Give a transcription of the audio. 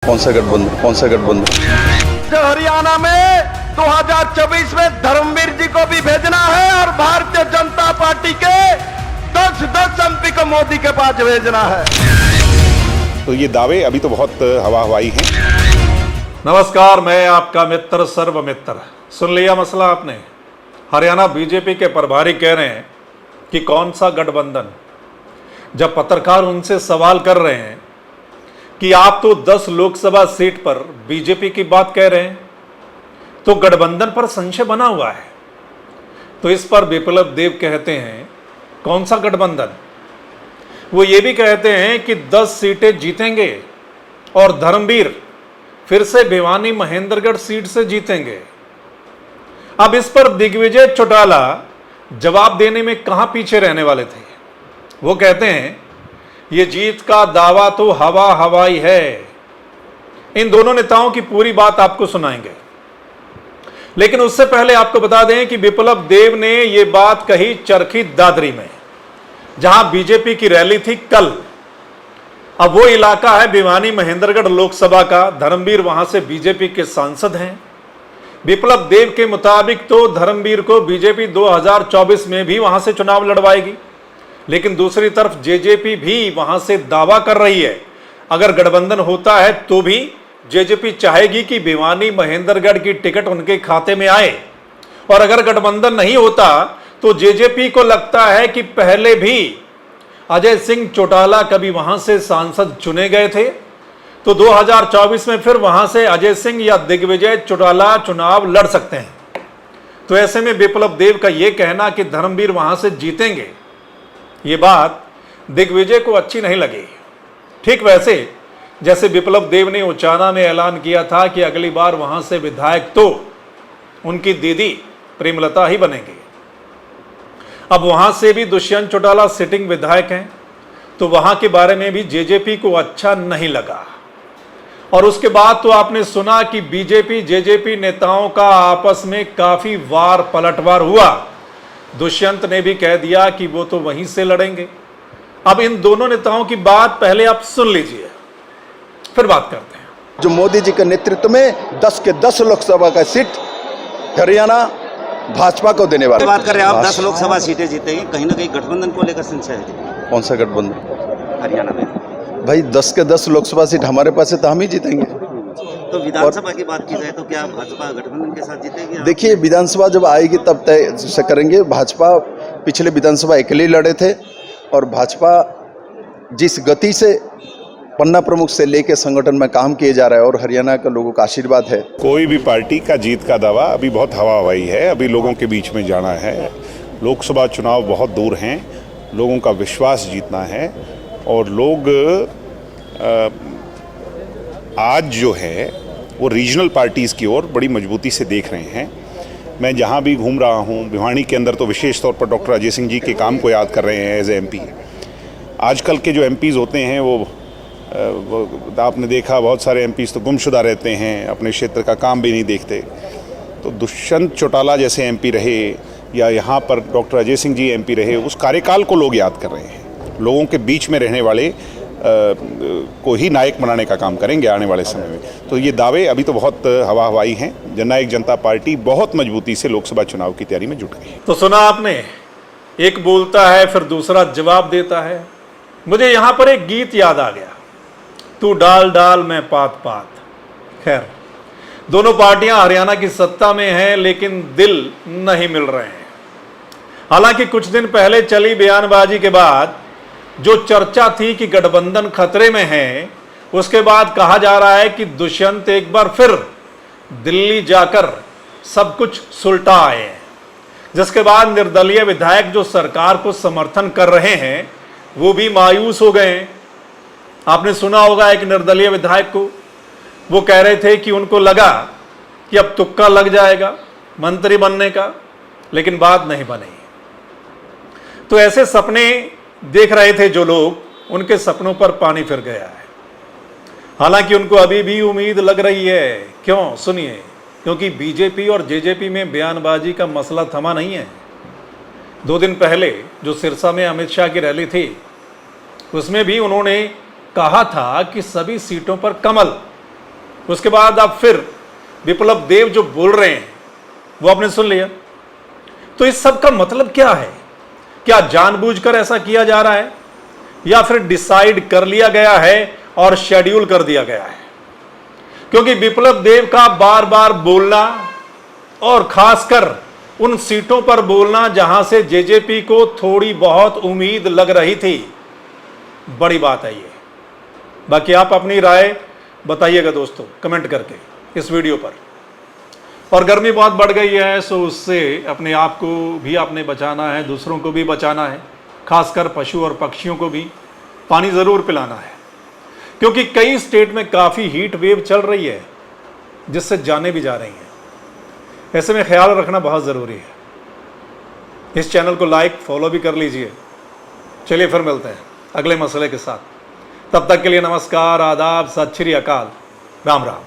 कौन सा गठबंधन? हरियाणा में 2024 में धर्मवीर जी को भी भेजना है और भारतीय जनता पार्टी के 10 एमपी को मोदी के पास भेजना है। तो ये दावे अभी तो बहुत हवा हवाई हैं। नमस्कार, मैं आपका मित्र सर्वमित्र। सुन लिया मसला आपने? हरियाणा बीजेपी के प्रभारी कह रहे हैं कि कौन सा गठबंधन। जब पत्रकार उनसे सवाल कर रहे हैं कि आप तो 10 लोकसभा सीट पर बीजेपी की बात कह रहे हैं, तो गठबंधन पर संशय बना हुआ है। तो इस पर बिप्लब देव कहते हैं कौन सा गठबंधन। वो ये भी कहते हैं कि 10 सीटें जीतेंगे और धर्मवीर फिर से भिवानी महेंद्रगढ़ सीट से जीतेंगे। अब इस पर दिग्विजय चौटाला जवाब देने में कहां पीछे रहने वाले थे। वो कहते हैं ये जीत का दावा तो हवा हवाई है। इन दोनों नेताओं की पूरी बात आपको सुनाएंगे, लेकिन उससे पहले आपको बता दें कि बिप्लब देव ने यह बात कही चरखी दादरी में, जहां बीजेपी की रैली थी कल। अब वो इलाका है भिवानी महेंद्रगढ़ लोकसभा का। धर्मवीर वहां से बीजेपी के सांसद हैं। बिप्लब देव के मुताबिक तो धर्मवीर को बीजेपी 2024 में भी वहां से चुनाव लड़वाएगी, लेकिन दूसरी तरफ जेजेपी भी वहां से दावा कर रही है अगर गठबंधन होता है तो भी जेजेपी चाहेगी कि भिवानी महेंद्रगढ़ की टिकट उनके खाते में आए, और अगर गठबंधन नहीं होता तो जेजेपी को लगता है कि पहले भी अजय सिंह चौटाला कभी वहां से सांसद चुने गए थे, तो 2024 में फिर वहां से अजय सिंह या दिग्विजय चौटाला चुनाव लड़ सकते हैं। तो ऐसे में बिप्लब देव का यह कहना कि धर्मवीर वहां से जीतेंगे, ये बात दिग्विजय को अच्छी नहीं लगी। ठीक वैसे जैसे बिप्लब देव ने उचाना में ऐलान किया था कि अगली बार वहां से विधायक तो उनकी दीदी प्रेमलता ही बनेंगी। अब वहां से भी दुष्यंत चौटाला सिटिंग विधायक हैं, तो वहां के बारे में भी जेजेपी को अच्छा नहीं लगा। और उसके बाद तो आपने सुना कि बीजेपी जेजेपी नेताओं का आपस में काफी वार पलटवार हुआ। दुष्यंत ने भी कह दिया कि वो तो वहीं से लड़ेंगे। अब इन दोनों नेताओं की बात पहले आप सुन लीजिए, फिर बात करते हैं। जो मोदी जी के नेतृत्व में 10 के 10 लोकसभा का सीट हरियाणा भाजपा को देने वाले। बात कर रहे हैं आप 10 लोकसभा सीटें जीतेंगी, कहीं ना कहीं गठबंधन को लेकर संशय है। कौन सा गठबंधन? हरियाणा में भाई 10 के 10 लोकसभा सीट हमारे पास है तो हम ही जीतेंगे। तो विधानसभा की बात की जाए तो क्या भाजपा गठबंधन के साथ जीतेगी? देखिए, विधानसभा जब आएगी तब तय से करेंगे। भाजपा पिछले विधानसभा अकेले लड़े थे, और भाजपा जिस गति से पन्ना प्रमुख से लेकर संगठन में काम किए जा रहा है, और हरियाणा के लोगों का आशीर्वाद है। कोई भी पार्टी का जीत का दावा अभी बहुत हवा हवाई है। अभी लोगों के बीच में जाना है। लोकसभा चुनाव बहुत दूर हैं, लोगों का विश्वास जीतना है, और लोग आज जो है वो रीजनल पार्टीज़ की ओर बड़ी मजबूती से देख रहे हैं। मैं जहाँ भी घूम रहा हूँ, भिवानी के अंदर तो विशेष तौर पर डॉक्टर अजय सिंह जी के काम को याद कर रहे हैं एज ए एमपी। आजकल के जो एमपीज़ होते हैं वो आपने देखा, बहुत सारे एमपीज़ तो गुमशुदा रहते हैं, अपने क्षेत्र का काम भी नहीं देखते। तो दुष्यंत चौटाला जैसे एमपी रहे, या यहाँ पर डॉक्टर अजय सिंह जी एमपी रहे, उस कार्यकाल को लोग याद कर रहे हैं। लोगों के बीच में रहने वाले को ही नायक बनाने का काम करेंगे आने वाले समय में। तो ये दावे अभी तो बहुत हवा हवाई हैं। जननायक जनता पार्टी बहुत मजबूती से लोकसभा चुनाव की तैयारी में जुट गई है। तो सुना आपने, एक बोलता है फिर दूसरा जवाब देता है। मुझे यहां पर एक गीत याद आ गया, तू डाल डाल मैं पात पात। खैर, दोनों पार्टियां हरियाणा की सत्ता में हैं, लेकिन दिल नहीं मिल रहे हैं। हालांकि कुछ दिन पहले चली बयानबाजी के बाद जो चर्चा थी कि गठबंधन खतरे में है, उसके बाद कहा जा रहा है कि दुष्यंत एक बार फिर दिल्ली जाकर सब कुछ सुलटा आए हैं, जिसके बाद निर्दलीय विधायक जो सरकार को समर्थन कर रहे हैं वो भी मायूस हो गए। आपने सुना होगा एक निर्दलीय विधायक को, वो कह रहे थे कि उनको लगा कि अब तुक्का लग जाएगा मंत्री बनने का, लेकिन बात नहीं बनी। तो ऐसे सपने देख रहे थे जो लोग, उनके सपनों पर पानी फिर गया है। हालांकि उनको अभी भी उम्मीद लग रही है। क्यों? सुनिए। क्योंकि बीजेपी और जेजेपी में बयानबाजी का मसला थमा नहीं है। 2 दिन पहले जो सिरसा में अमित शाह की रैली थी, उसमें भी उन्होंने कहा था कि सभी सीटों पर कमल, उसके बाद अब फिर विप्लव देव जो बोल रहे हैं वो आपने सुन लिया। तो इस सब का मतलब क्या है? क्या जानबूझकर ऐसा किया जा रहा है या फिर डिसाइड कर लिया गया है और शेड्यूल कर दिया गया है? क्योंकि विप्लव देव का बार बार बोलना और खासकर उन सीटों पर बोलना जहां से जेजेपी को थोड़ी बहुत उम्मीद लग रही थी, बड़ी बात है ये। बाकी आप अपनी राय बताइएगा दोस्तों कमेंट करके इस वीडियो पर। और गर्मी बहुत बढ़ गई है, सो उससे अपने आप को भी आपने बचाना है, दूसरों को भी बचाना है, खासकर पशु और पक्षियों को भी पानी ज़रूर पिलाना है, क्योंकि कई स्टेट में काफ़ी हीट वेव चल रही है जिससे जाने भी जा रही हैं। ऐसे में ख्याल रखना बहुत ज़रूरी है। इस चैनल को लाइक फॉलो भी कर लीजिए। चलिए फिर मिलते हैं अगले मसले के साथ। तब तक के लिए नमस्कार, आदाब, सत श्री अकाल, राम राम।